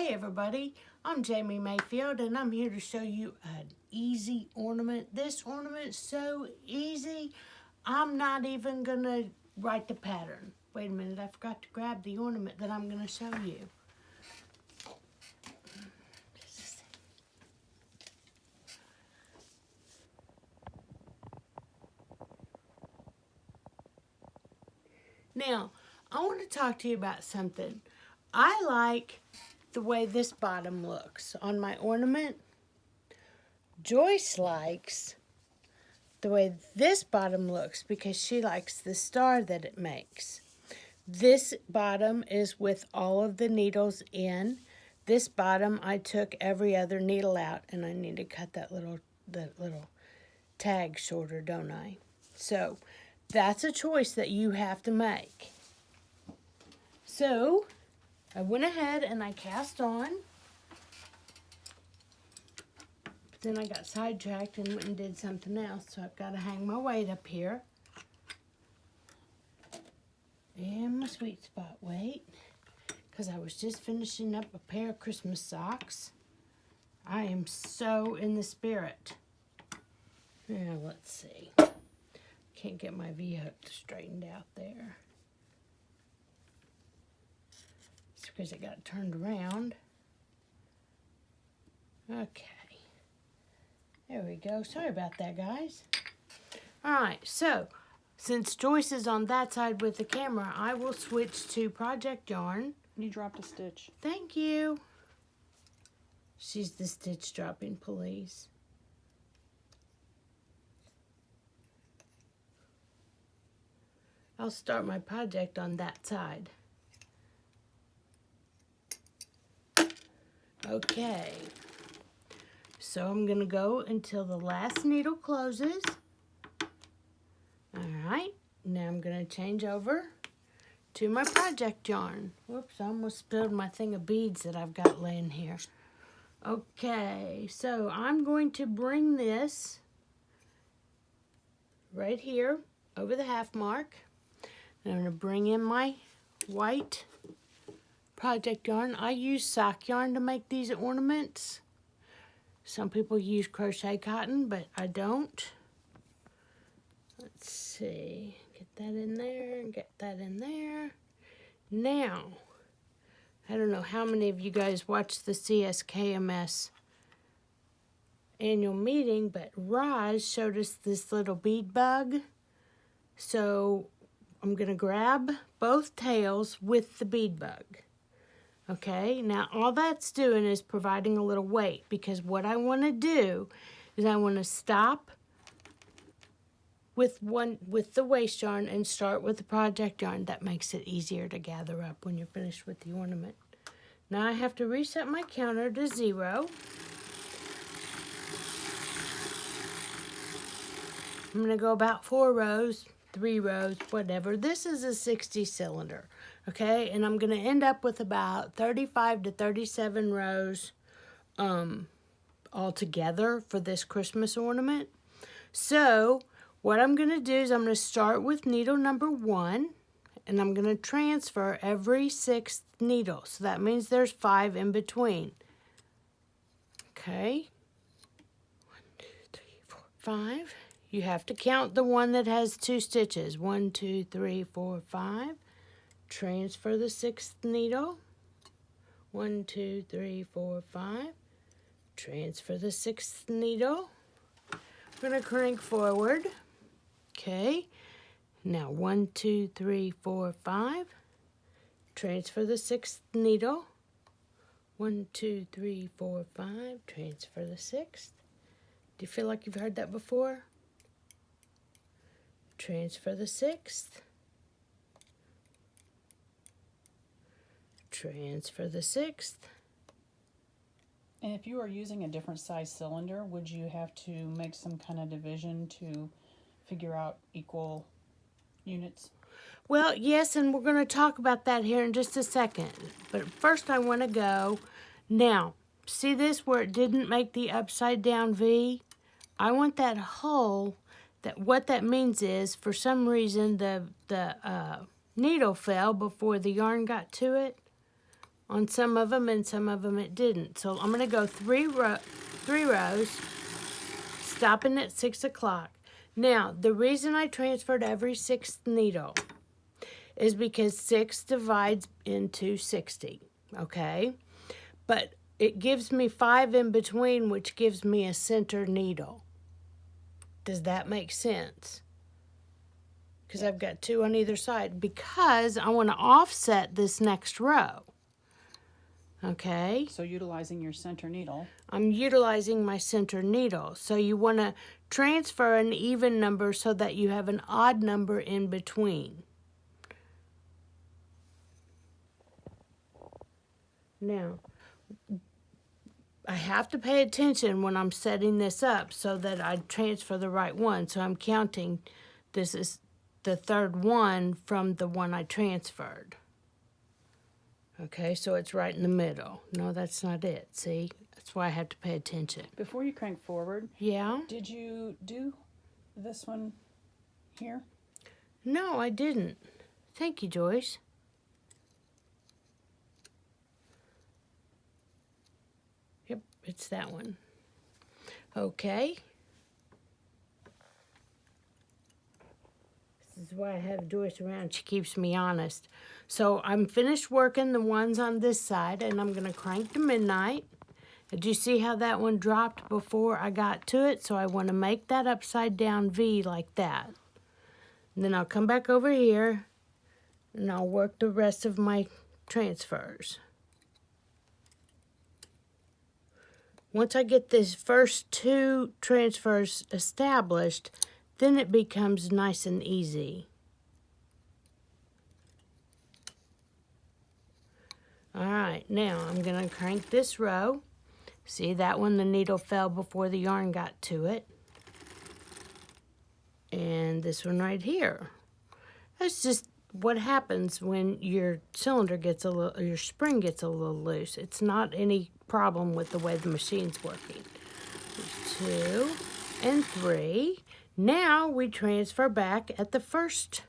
Hey everybody, I'm Jamie Mayfield and I'm here to show you an easy ornament. This ornament's so easy, I'm not even going to write the pattern. Wait a minute, I forgot to grab the ornament that I'm going to show you. Now, I want to talk to you about something. I like the way this bottom looks on my ornament. Joyce likes the way this bottom looks because she likes the star that it makes. This bottom is with all of the needles in. This bottom, I took every other needle out, and I need to cut that little tag shorter, don't I? So that's a choice that you have to make. So I went ahead and I cast on. But then I got sidetracked and went and did something else. So I've got to hang my weight up here. And my sweet spot weight. Because I was just finishing up a pair of Christmas socks. I am so in the spirit. Now let's see. Can't get my V-hook straightened out there. It's because it got turned around. Okay. There we go. Sorry about that, guys. Alright, so since Joyce is on that side with the camera, I will switch to Project Yarn. You dropped a stitch. Thank you. She's the stitch dropping police. I'll start my project on that side. Okay. So I'm going to go until the last needle closes. Alright. Now I'm going to change over to my project yarn. Whoops, I almost spilled my thing of beads that I've got laying here. Okay, so I'm going to bring this right here over the half mark. I'm going to bring in my white project yarn. I use sock yarn to make these ornaments. Some people use crochet cotton, but I don't. Let's see. Get that in there and get that in there. Now, I don't know how many of you guys watched the CSKMS annual meeting, but Roz showed us this little bead bug. So I'm going to grab both tails with the bead bug. Okay, now all that's doing is providing a little weight, because what I want to do is I want to stop with the waste yarn and start with the project yarn. That makes it easier to gather up when you're finished with the ornament. Now I have to reset my counter to 0. I'm going to go about 4 rows, 3 rows, whatever. This is a 60 cylinder, okay? And I'm going to end up with about 35 to 37 rows altogether for this Christmas ornament. So what I'm going to do is I'm going to start with needle number 1, and I'm going to transfer every 6th needle. So that means there's 5 in between. Okay. 1, 2, 3, 4, 5. You have to count the one that has 2 stitches. 1, 2, 3, 4, 5. Transfer the 6th needle. 1, 2, 3, 4, 5. Transfer the 6th needle. I'm going to crank forward. Okay. Now 1, 2, 3, 4, 5. Transfer the 6th needle. 1, 2, 3, 4, 5. Transfer the 6th. Do you feel like you've heard that before? Transfer the 6th. Transfer the 6th. And if you are using a different size cylinder, would you have to make some kind of division to figure out equal units? Well, yes, and we're going to talk about that here in just a second. But first I want to go. Now, see this where it didn't make the upside down V? I want that hole. What that means is, for some reason, the needle fell before the yarn got to it on some of them, and some of them it didn't. So I'm going to go three rows, stopping at 6 o'clock. Now, the reason I transferred every 6th needle is because 6 divides into 60, okay? But it gives me 5 in between, which gives me a center needle. Does that make sense? Because I've got 2 on either side, because I want to offset this next row. Okay? So utilizing your center needle. I'm utilizing my center needle. So you want to transfer an even number so that you have an odd number in between. Now, I have to pay attention when I'm setting this up so that I transfer the right one. So I'm counting, this is the 3rd one from the one I transferred. Okay, so it's right in the middle. No, that's not it. See, that's why I have to pay attention. Before you crank forward, Yeah? did you do this one here? No, I didn't. Thank you, Joyce. Yep, it's that one. Okay. This is why I have Joyce around. She keeps me honest. So I'm finished working the ones on this side, and I'm going to crank to midnight. Did you see how that one dropped before I got to it? So I want to make that upside down V like that. And then I'll come back over here, and I'll work the rest of my transfers. Once I get this first 2 transfers established, then it becomes nice and easy. All right, now I'm going to crank this row. See that one, the needle fell before the yarn got to it. And this one right here. That's just what happens when your cylinder gets a little, your spring gets a little loose. It's not any problem with the way the machine's working. 2 and 3. Now we transfer back at the first,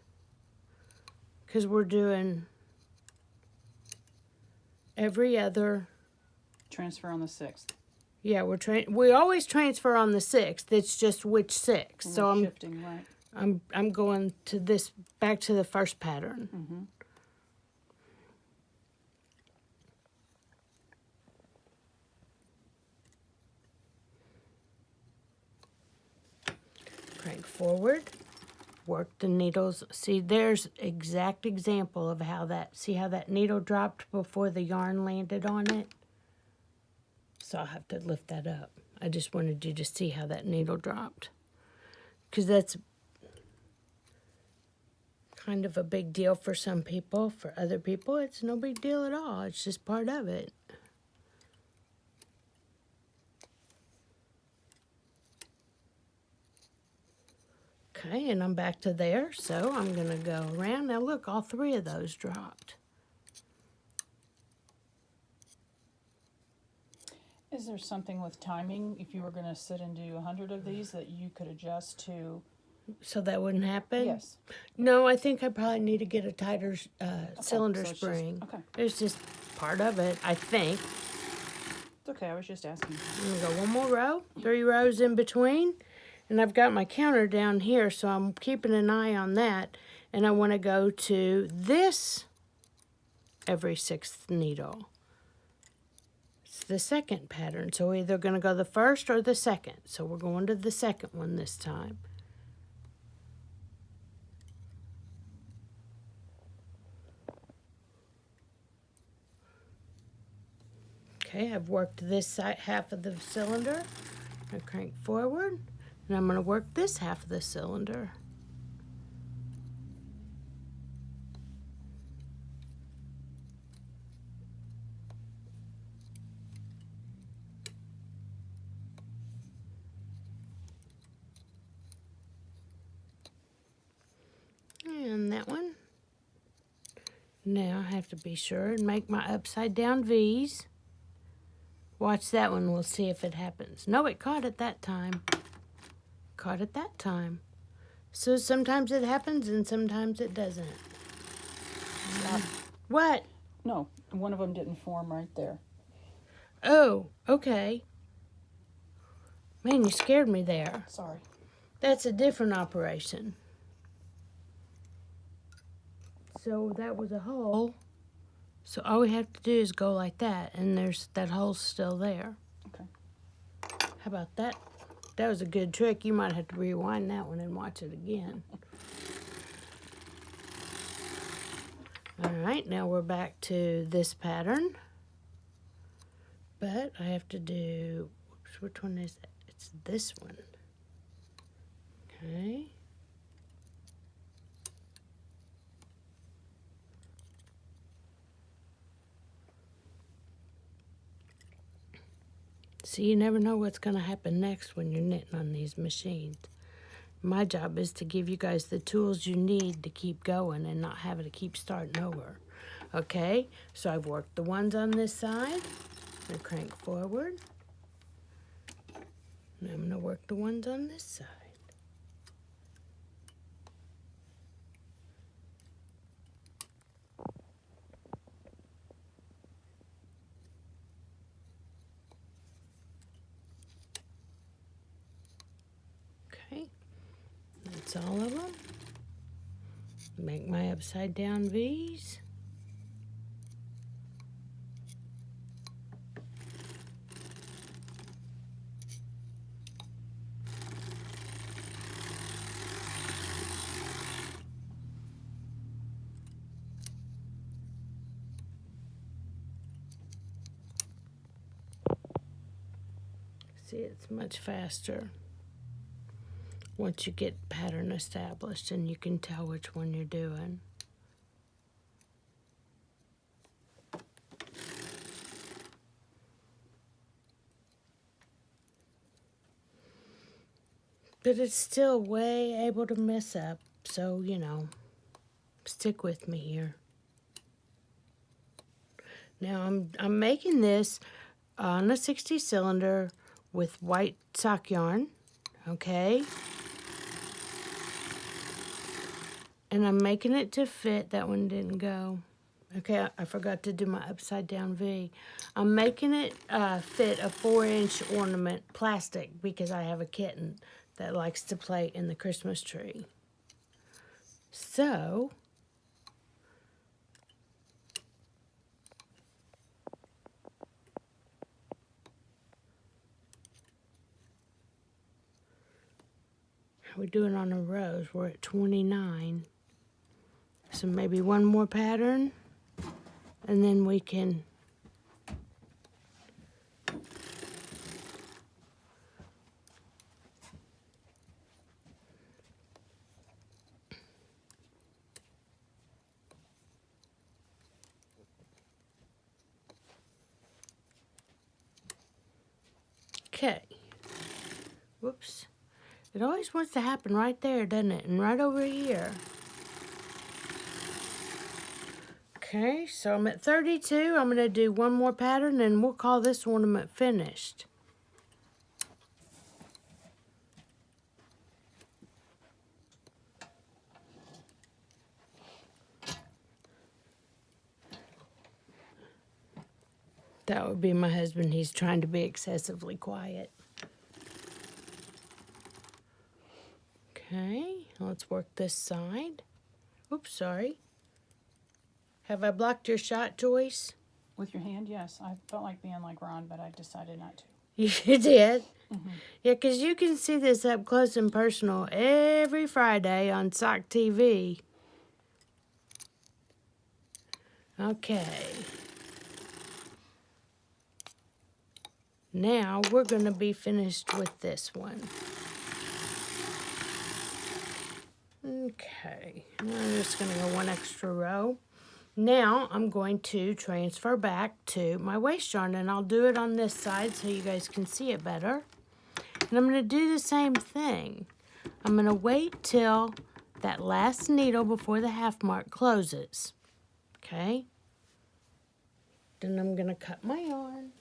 because we're doing every other. Transfer on the 6th. Yeah, we always transfer on the 6th. It's just which 6. And So we're shifting, right? I'm going to this, back to the first pattern. Mm-hmm. Crank forward, work the needles. See, there's exact example of how that, see how that needle dropped before the yarn landed on it? So I'll have to lift that up. I just wanted you to see how that needle dropped, because that's kind of a big deal for some people. For other people, it's no big deal at all. It's just part of it. Okay, and I'm back to there, so I'm going to go around. Now look, all 3 of those dropped. Is there something with timing, if you were going to sit and do 100 of these, that you could adjust to? So that wouldn't happen? Yes. No, I think I probably need to get a tighter cylinder so it's spring. Just, okay. It's just part of it, I think. It's okay, I was just asking. I'm going to go one more row, 3 rows in between. And I've got my counter down here, so I'm keeping an eye on that. And I want to go to this every 6th needle. It's the 2nd pattern. So we're either going to go the 1st or the 2nd. So we're going to the 2nd one this time. Okay, I've worked this side, half of the cylinder. I crank forward. And I'm going to work this half of the cylinder. And that one. Now I have to be sure and make my upside down V's. Watch that one, we'll see if it happens. No, it caught it that time. Caught it that time. So sometimes it happens and sometimes it doesn't. Stop. What? No, One of them didn't form right there. Oh, okay. Man, you scared me there. Sorry. That's a different operation. So that was a hole. So all we have to do is go like that, and there's that hole's still there. Okay. How about that? That was a good trick. You might have to rewind that one and watch it again. All right, now we're back to this pattern. But I have to do, whoops, which one is it? It's this one. Okay. See, you never know what's going to happen next when you're knitting on these machines. My job is to give you guys the tools you need to keep going and not having to keep starting over. Okay, so I've worked the ones on this side. And crank forward. And I'm going to work the ones on this side. Okay, that's all of them. Make my upside down V's. See, it's much faster once you get pattern established and you can tell which one you're doing. But it's still way able to mess up, so, you know, stick with me here. Now I'm making this on a 60 cylinder with white sock yarn, okay? And I'm making it to fit. That one didn't go. Okay, I forgot to do my upside down V. I'm making it fit a 4-inch ornament plastic because I have a kitten that likes to play in the Christmas tree. So, how are we doing on a rose? We're at 29. So maybe one more pattern, and then we can okay. Whoops. It always wants to happen right there, doesn't it? And right over here. Okay, so I'm at 32. I'm going to do one more pattern and we'll call this ornament finished. That would be my husband. He's trying to be excessively quiet. Okay, let's work this side. Oops, sorry. Have I blocked your shot, Joyce? With your hand, yes. I felt like being like Ron, but I decided not to. You did? Mm-hmm. Yeah, because you can see this up close and personal every Friday on Sock TV. Okay. Now we're going to be finished with this one. Okay, I'm just going to go one extra row. Now I'm going to transfer back to my waist yarn, and I'll do it on this side so you guys can see it better. And I'm going to do the same thing. I'm going to wait till that last needle before the half mark closes. Okay? Then I'm going to cut my yarn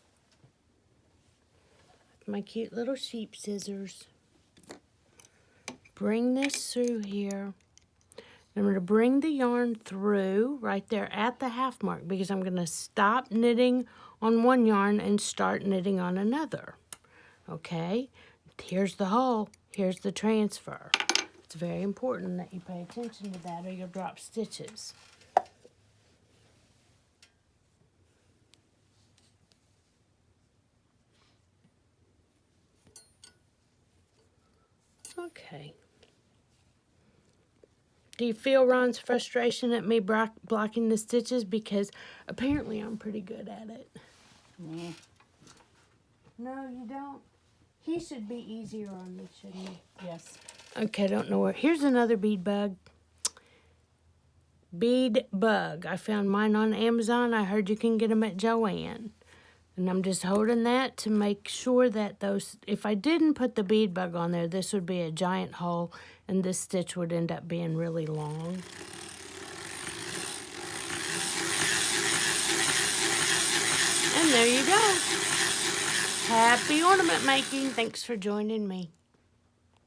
with my cute little sheep scissors. Bring this through here. I'm going to bring the yarn through right there at the half mark because I'm going to stop knitting on one yarn and start knitting on another. Okay, here's the hole, here's the transfer. It's very important that you pay attention to that or you'll drop stitches. Okay. Do you feel Ron's frustration at me blocking the stitches? Because apparently I'm pretty good at it. Yeah. No, you don't. He should be easier on me, shouldn't he? Yes. Okay, I don't know where. Here's another bead bug. Bead bug. I found mine on Amazon. I heard you can get them at Joann. And I'm just holding that to make sure that those, if I didn't put the bead bug on there, this would be a giant hole and this stitch would end up being really long. And there you go. Happy ornament making. Thanks for joining me.